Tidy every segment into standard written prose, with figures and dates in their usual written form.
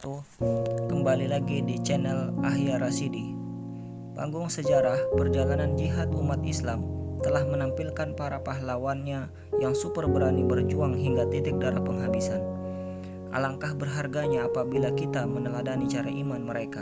wabarakatuh. Kembali lagi di channel Ahya Rasidi. Panggung sejarah perjalanan jihad umat Islam telah menampilkan para pahlawannya yang super berani berjuang hingga titik darah penghabisan. Alangkah berharganya apabila kita meneladani cara iman mereka,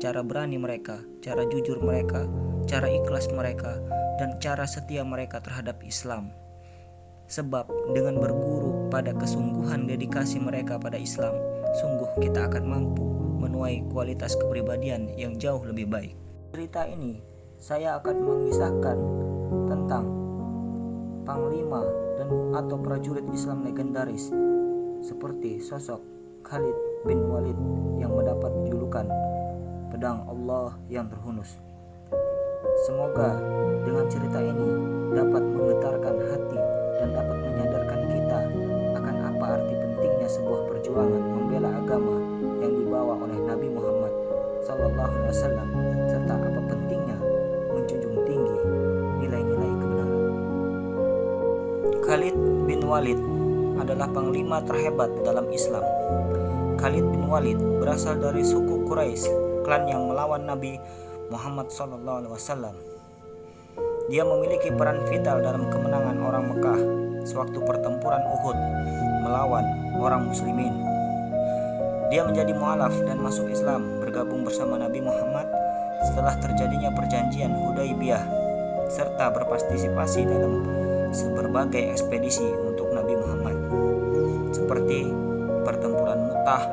cara berani mereka, cara jujur mereka, cara ikhlas mereka, dan cara setia mereka terhadap Islam. Sebab dengan berguru pada kesungguhan dedikasi mereka pada Islam, sungguh kita akan mampu menuai kualitas kepribadian yang jauh lebih baik. Cerita ini saya akan mengisahkan tentang panglima dan atau prajurit Islam legendaris seperti sosok Khalid bin Walid yang mendapat julukan pedang Allah yang terhunus. Semoga dengan cerita ini dapat menggetarkan hati dan dapat menyadarkan kita akan apa arti pentingnya sebuah perjuangan membela agama yang dibawa oleh Nabi Muhammad SAW, serta apa pentingnya menjunjung tinggi nilai-nilai kebenaran. Khalid bin Walid adalah panglima terhebat dalam Islam. Khalid bin Walid berasal dari suku Quraisy, klan yang melawan Nabi Muhammad SAW. Dia memiliki peran vital dalam kemenangan orang Mekah sewaktu pertempuran Uhud melawan orang muslimin. Dia menjadi mualaf dan masuk Islam bergabung bersama Nabi Muhammad setelah terjadinya perjanjian Hudaybiyah, serta berpartisipasi dalam berbagai ekspedisi untuk Nabi Muhammad seperti pertempuran Mu'tah.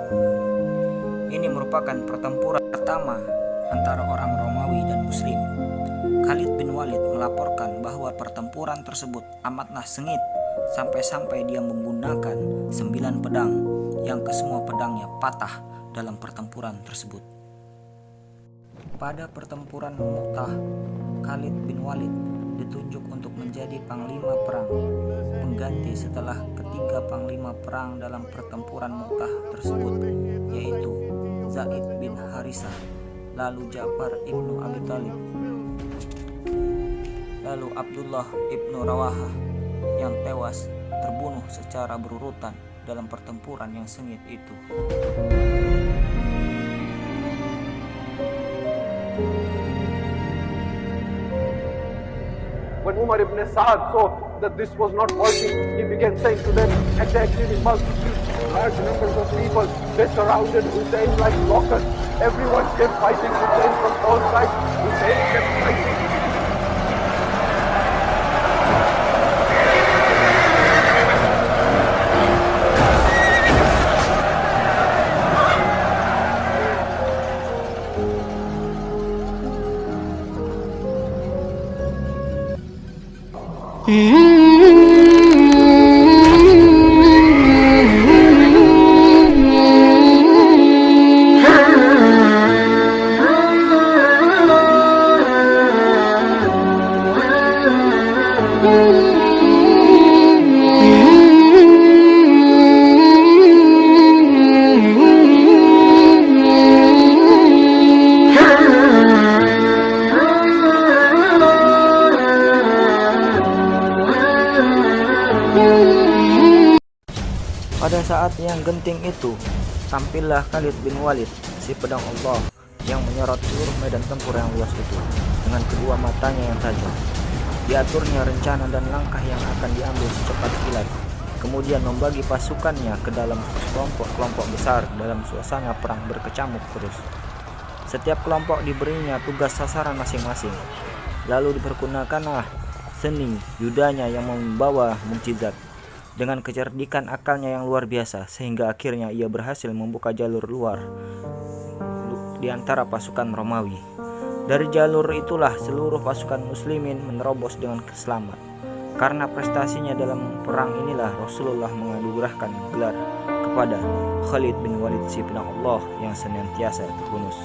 Ini merupakan pertempuran pertama antara orang Romawi dan Muslim. Khalid bin Walid melaporkan bahwa pertempuran tersebut amatlah sengit sampai-sampai dia menggunakan 9 pedang yang kesemua pedangnya patah dalam pertempuran tersebut. Pada pertempuran Mu'tah, Khalid bin Walid ditunjuk untuk menjadi panglima perang pengganti setelah ketiga panglima perang dalam pertempuran Mu'tah tersebut, yaitu Zaid bin Harisah, lalu Ja'far ibnu Abi Thalib, lalu Abdullah ibnu Rawahah yang tewas terbunuh secara berurutan dalam pertempuran yang sengit itu. When Umar ibn Sa'ad saw that this was not working, he began saying to them, attacking in multitude, large numbers of people, they surrounded Hussein like locusts. Everyone kept fighting Hussein from all sides. Hussein kept fighting. Pada saat yang genting itu, tampillah Khalid bin Walid, si pedang Allah yang menyorot seluruh medan tempur yang luas itu dengan kedua matanya yang tajam. Diaturnya rencana dan langkah yang akan diambil secepat kilat, kemudian membagi pasukannya ke dalam kelompok-kelompok besar dalam suasana perang berkecamuk terus. Setiap kelompok diberinya tugas sasaran masing-masing, lalu dipergunakanlah seni yudanya yang membawa mukjizat. Dengan kecerdikan akalnya yang luar biasa, sehingga akhirnya ia berhasil membuka jalur luar di antara pasukan Romawi. Dari jalur itulah seluruh pasukan muslimin menerobos dengan selamat. Karena prestasinya dalam perang inilah Rasulullah menganugerahkan gelar kepada Khalid bin Walid, si pedang Allah yang senantiasa terhunus.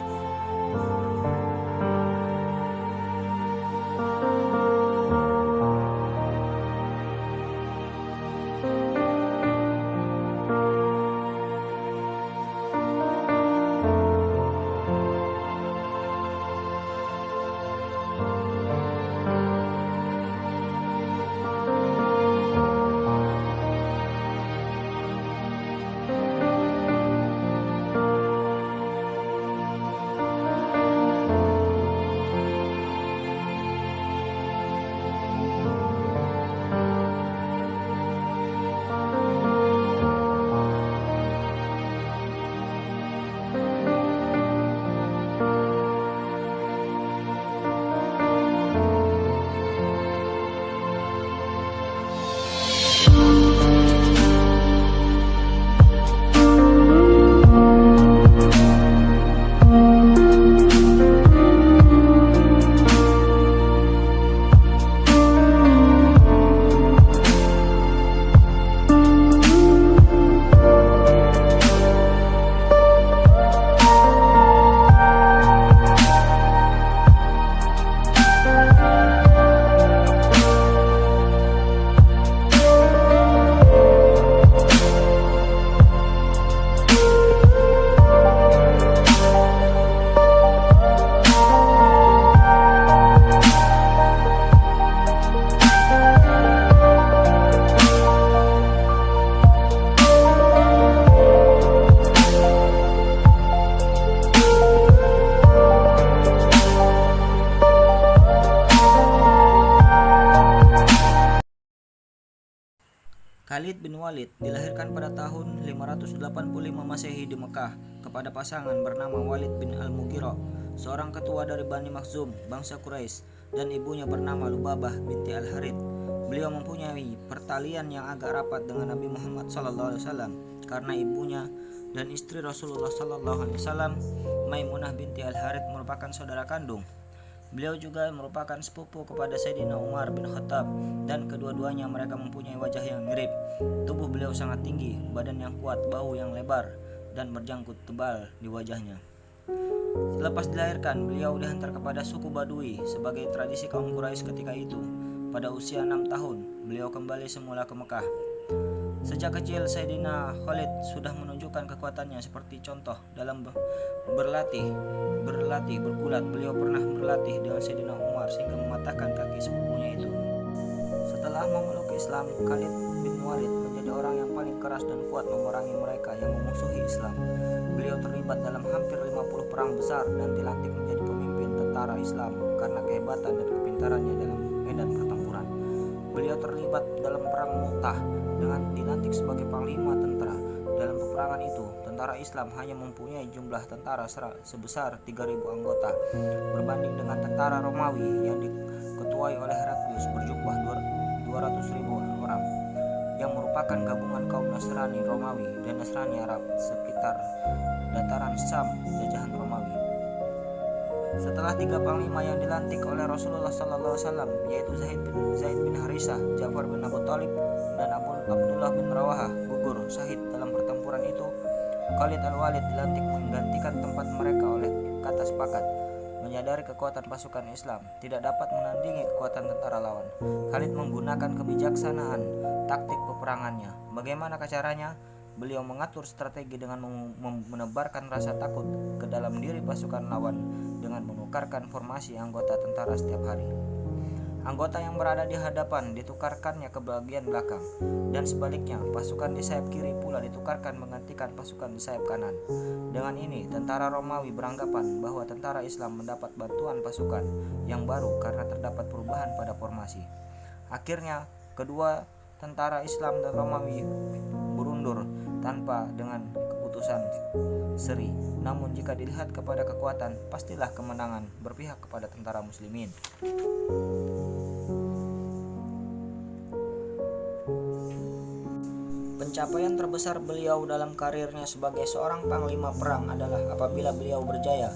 Khalid bin Walid dilahirkan pada tahun 585 Masehi di Mekah kepada pasangan bernama Walid bin Al-Mughirah, seorang ketua dari Bani Makhzum, bangsa Quraisy, dan ibunya bernama Lubabah binti Al-Harith. Beliau mempunyai pertalian yang agak rapat dengan Nabi Muhammad SAW karena ibunya dan istri Rasulullah SAW, Maimunah binti Al-Harith, merupakan saudara kandung. Beliau juga merupakan sepupu kepada Sayyidina Umar bin Khattab, dan kedua-duanya mereka mempunyai wajah yang mirip. Tubuh beliau sangat tinggi, badan yang kuat, bahu yang lebar, dan berjanggut tebal di wajahnya. Selepas dilahirkan, beliau dihantar kepada suku Badui sebagai tradisi kaum Quraisy ketika itu. Pada usia 6 tahun, beliau kembali semula ke Mekah. Sejak kecil, Sayyidina Khalid sudah menunjukkan kekuatannya seperti contoh dalam berlatih bergulat. Beliau pernah berlatih dengan Sayyidina Umar sehingga mematahkan kaki sepupunya itu. Setelah memeluk Islam, Khalid bin Walid menjadi orang yang paling keras dan kuat memerangi mereka yang memusuhi Islam. Beliau terlibat dalam hampir 50 perang besar dan dilantik menjadi pemimpin tentara Islam karena kehebatan dan kepintarannya dalam medan pertempuran. Beliau terlibat dalam perang Mu'tah dengan dilantik sebagai panglima tentara. Dalam peperangan itu, tentara Islam hanya mempunyai jumlah tentara sebesar 3.000 anggota, berbanding dengan tentara Romawi yang diketuai oleh Heraklius berjumlah 200.000 orang, yang merupakan gabungan kaum Nasrani Romawi dan Nasrani Arab sekitar dataran Syam jajahan Romawi. Setelah 3 panglima yang dilantik oleh Rasulullah SAW, yaitu Zaid bin Harisah, Ja'far bin Abu Thalib, dan Abdullah bin Rawahah gugur syahid dalam pertempuran itu, Khalid Al-Walid dilantik menggantikan tempat mereka oleh kata sepakat. Menyadari kekuatan pasukan Islam tidak dapat menandingi kekuatan tentara lawan, Khalid menggunakan kebijaksanaan taktik peperangannya. Bagaimana caranya? Beliau mengatur strategi dengan menebarkan rasa takut ke dalam diri pasukan lawan dengan menukarkan formasi anggota tentara setiap hari. Anggota yang berada di hadapan ditukarkannya ke bagian belakang, dan sebaliknya pasukan di sayap kiri pula ditukarkan menggantikan pasukan di sayap kanan. Dengan ini, tentara Romawi beranggapan bahwa tentara Islam mendapat bantuan pasukan yang baru karena terdapat perubahan pada formasi. Akhirnya, kedua tentara Islam dan Romawi berundur tanpa dengan keputusan seri. Namun jika dilihat kepada kekuatan, pastilah kemenangan berpihak kepada tentara muslimin. Pencapaian terbesar beliau dalam karirnya sebagai seorang panglima perang adalah apabila beliau berjaya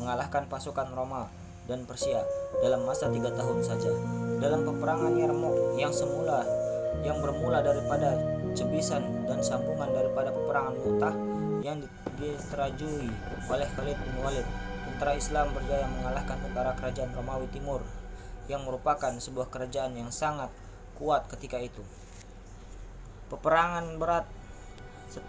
mengalahkan pasukan Roma dan Persia dalam masa 3 tahun saja. Dalam peperangan Yarmouk yang bermula daripada cebisan dan sambungan daripada peperangan Mu'tah yang diterajui oleh Khalid bin Walid, tentara Islam berjaya mengalahkan tentara kerajaan Romawi Timur yang merupakan sebuah kerajaan yang sangat kuat ketika itu. Peperangan berat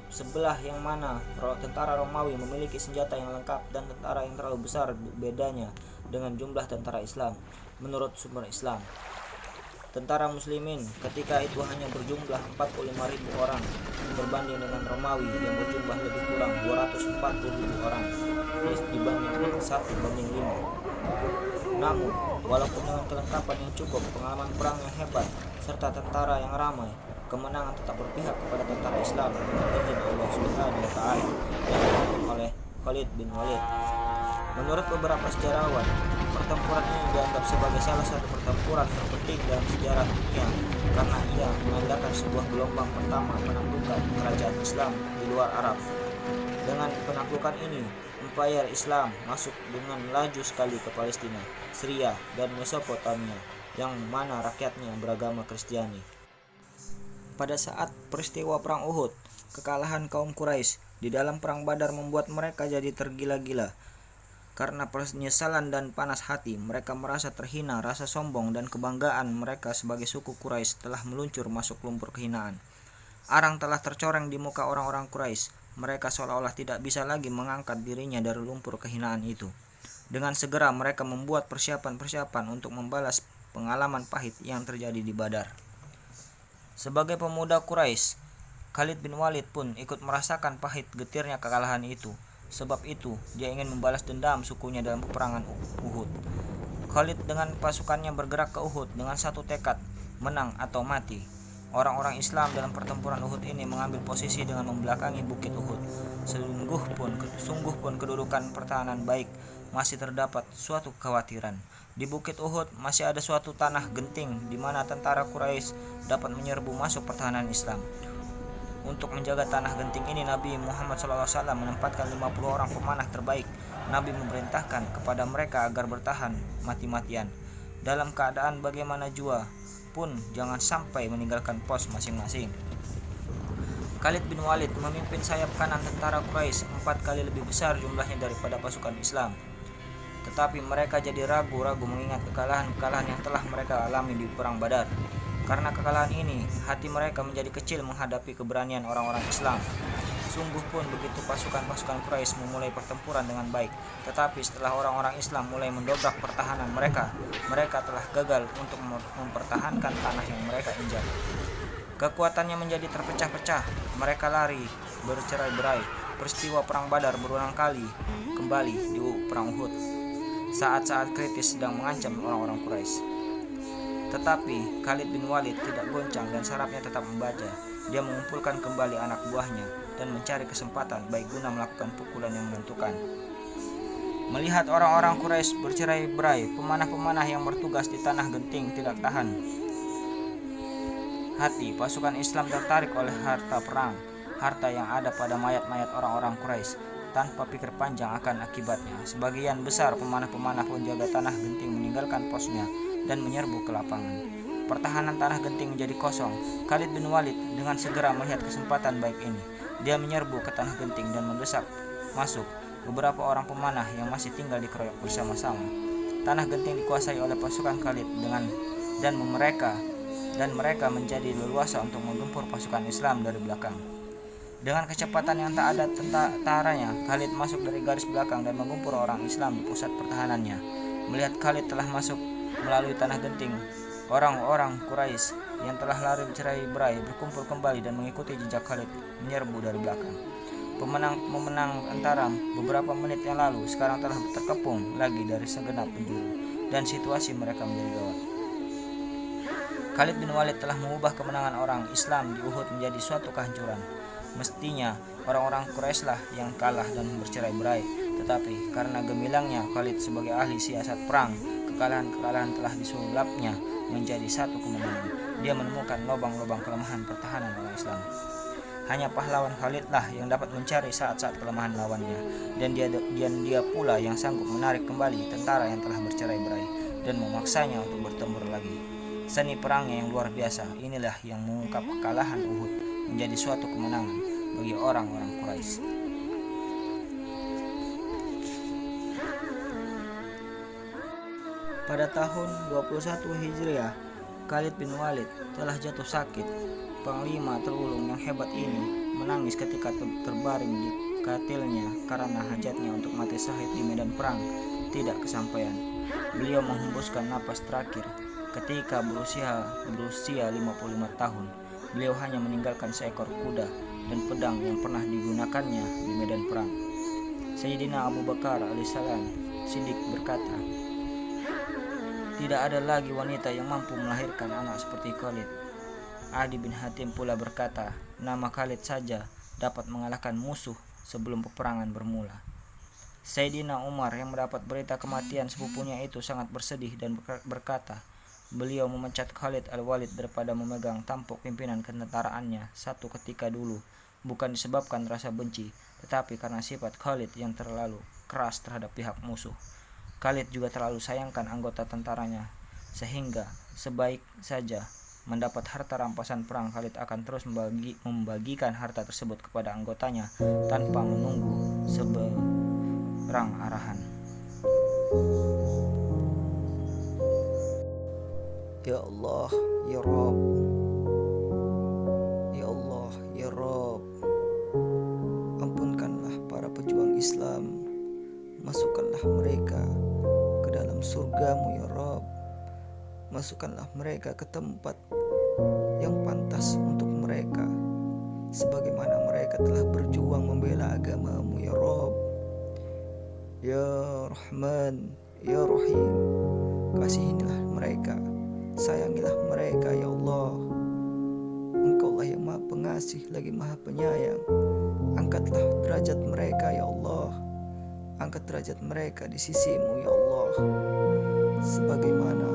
sebelah yang mana tentara Romawi memiliki senjata yang lengkap dan tentara yang terlalu besar bedanya dengan jumlah tentara Islam. Menurut sumber Islam, tentara muslimin ketika itu hanya berjumlah 45.000 orang berbanding dengan Romawi yang berjumlah lebih kurang 240.000 orang dibanding 1:5. Namun, walaupun dengan kelengkapan yang cukup, pengalaman perang yang hebat, serta tentara yang ramai, kemenangan tetap berpihak kepada tentara Islam dengan izin Allah Subhanahu wa Ta'ala yang dipimpin oleh Khalid bin Walid. Menurut beberapa sejarawan, pertempuran ini dianggap sebagai salah satu pertempuran terpenting dalam sejarah dunia karena ia menandakan sebuah gelombang pertama penaklukan kerajaan Islam di luar Arab. Dengan penaklukan ini, Empire Islam masuk dengan laju sekali ke Palestina, Syria, dan Mesopotamia yang mana rakyatnya beragama Kristiani. Pada saat peristiwa perang Uhud, kekalahan kaum Quraisy di dalam perang Badar membuat mereka jadi tergila-gila. Karena penyesalan dan panas hati, mereka merasa terhina, rasa sombong dan kebanggaan mereka sebagai suku Quraisy telah meluncur masuk lumpur kehinaan. Arang telah tercoreng di muka orang-orang Quraisy. Mereka seolah-olah tidak bisa lagi mengangkat dirinya dari lumpur kehinaan itu. Dengan segera mereka membuat persiapan-persiapan untuk membalas pengalaman pahit yang terjadi di Badar. Sebagai pemuda Quraisy, Khalid bin Walid pun ikut merasakan pahit getirnya kekalahan itu. Sebab itu, dia ingin membalas dendam sukunya dalam peperangan Uhud. Khalid dengan pasukannya bergerak ke Uhud dengan satu tekad, menang atau mati. Orang-orang Islam dalam pertempuran Uhud ini mengambil posisi dengan membelakangi bukit Uhud. Sungguh pun kedudukan pertahanan baik masih terdapat suatu kekhawatiran. Di bukit Uhud masih ada suatu tanah genting di mana tentara Quraisy dapat menyerbu masuk pertahanan Islam. Untuk menjaga tanah genting ini, Nabi Muhammad SAW menempatkan 50 orang pemanah terbaik. Nabi memerintahkan kepada mereka agar bertahan mati-matian. Dalam keadaan bagaimana jua pun jangan sampai meninggalkan pos masing-masing. Khalid bin Walid memimpin sayap kanan tentara Quraisy 4 kali lebih besar jumlahnya daripada pasukan Islam. Tetapi mereka jadi ragu-ragu mengingat kekalahan-kekalahan yang telah mereka alami di perang Badar. Karena kekalahan ini, hati mereka menjadi kecil menghadapi keberanian orang-orang Islam. Sungguh pun begitu pasukan-pasukan Quraisy memulai pertempuran dengan baik, tetapi setelah orang-orang Islam mulai mendobrak pertahanan mereka telah gagal untuk mempertahankan tanah yang mereka injak. Kekuatannya menjadi terpecah-pecah, mereka lari bercerai-berai. Peristiwa perang Badar berulang kali kembali di perang Uhud. Saat-saat kritis sedang mengancam orang-orang Quraisy. Tetapi Khalid bin Walid tidak goncang dan sarafnya tetap membaca. Dia mengumpulkan kembali anak buahnya dan mencari kesempatan baik guna melakukan pukulan yang menentukan. Melihat orang-orang Quraisy bercerai-berai, pemanah-pemanah yang bertugas di tanah genting tidak tahan hati. Pasukan Islam tertarik oleh harta perang, harta yang ada pada mayat-mayat orang-orang Quraisy. Tanpa pikir panjang akan akibatnya, sebagian besar pemanah-pemanah penjaga tanah genting meninggalkan posnya dan menyerbu ke lapangan. Pertahanan tanah genting menjadi kosong. Khalid bin Walid dengan segera melihat kesempatan baik ini. Dia menyerbu ke tanah genting dan mendesak masuk beberapa orang pemanah yang masih tinggal dikeroyok bersama-sama. Tanah genting dikuasai oleh pasukan Khalid dan mereka menjadi leluasa untuk menggempur pasukan Islam dari belakang. Dengan kecepatan yang tak ada tentaranya, Khalid masuk dari garis belakang dan menggempur orang Islam di pusat pertahanannya. Melihat Khalid telah masuk melalui tanah genting, orang-orang Quraisy yang telah lari bercerai-berai berkumpul kembali dan mengikuti jejak Khalid menyerbu dari belakang. Pemenang antara beberapa menit yang lalu sekarang telah terkepung lagi dari segenap penjuru dan situasi mereka menjadi gawat. Khalid bin Walid telah mengubah kemenangan orang Islam di Uhud menjadi suatu kehancuran. Mestinya orang-orang Quraisy lah yang kalah dan bercerai-berai, tetapi karena gemilangnya Khalid sebagai ahli siasat perang, kekalahan-kekalahan telah disulapnya menjadi satu kemenangan. Dia menemukan lubang-lubang kelemahan pertahanan orang Islam. Hanya pahlawan Khalid lah yang dapat mencari saat-saat kelemahan lawannya, dan dia pula yang sanggup menarik kembali tentara yang telah bercerai-berai dan memaksanya untuk bertempur lagi. Seni perangnya yang luar biasa inilah yang mengungkap kekalahan Uhud menjadi suatu kemenangan bagi orang-orang Quraisy. Pada tahun 21 Hijriah, Khalid bin Walid telah jatuh sakit. Panglima terulung yang hebat ini menangis ketika terbaring di katilnya karena hajatnya untuk mati syahid di medan perang tidak kesampaian. Beliau menghembuskan napas terakhir ketika berusia 55 tahun. Beliau hanya meninggalkan seekor kuda dan pedang yang pernah digunakannya di medan perang. Sayyidina Abu Bakar alaihissalam Siddiq berkata, tidak ada lagi wanita yang mampu melahirkan anak seperti Khalid. Adi bin Hatim pula berkata, nama Khalid saja dapat mengalahkan musuh sebelum peperangan bermula. Sayyidina Umar yang mendapat berita kematian sepupunya itu sangat bersedih dan berkata, beliau memecat Khalid al-Walid daripada memegang tampuk pimpinan ketentaraannya satu ketika dulu, bukan disebabkan rasa benci, tetapi karena sifat Khalid yang terlalu keras terhadap pihak musuh. Khalid juga terlalu sayangkan anggota tentaranya, sehingga sebaik saja mendapat harta rampasan perang, Khalid akan terus membagikan harta tersebut kepada anggotanya tanpa menunggu seberang arahan. Ya Allah, Ya Rabb, Ya Allah, Ya Rabb, ampunkanlah para pejuang Islam, masukkanlah mereka ke dalam surgamu ya Rabb, masukkanlah mereka ke tempat yang pantas untuk mereka, sebagaimana mereka telah berjuang membela agamamu ya Rabb. Ya Rahman, Ya Rahim, kasihilah mereka, sayangilah mereka ya Allah. Maha Pengasih lagi Maha Penyayang. Angkatlah derajat mereka ya Allah. Angkat derajat mereka di sisi-Mu ya Allah, sebagaimana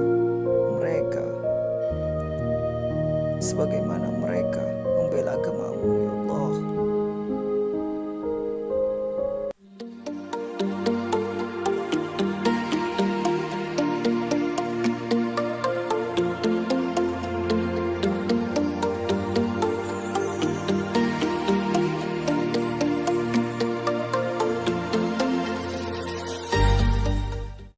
mereka membela agama-Mu ya Allah.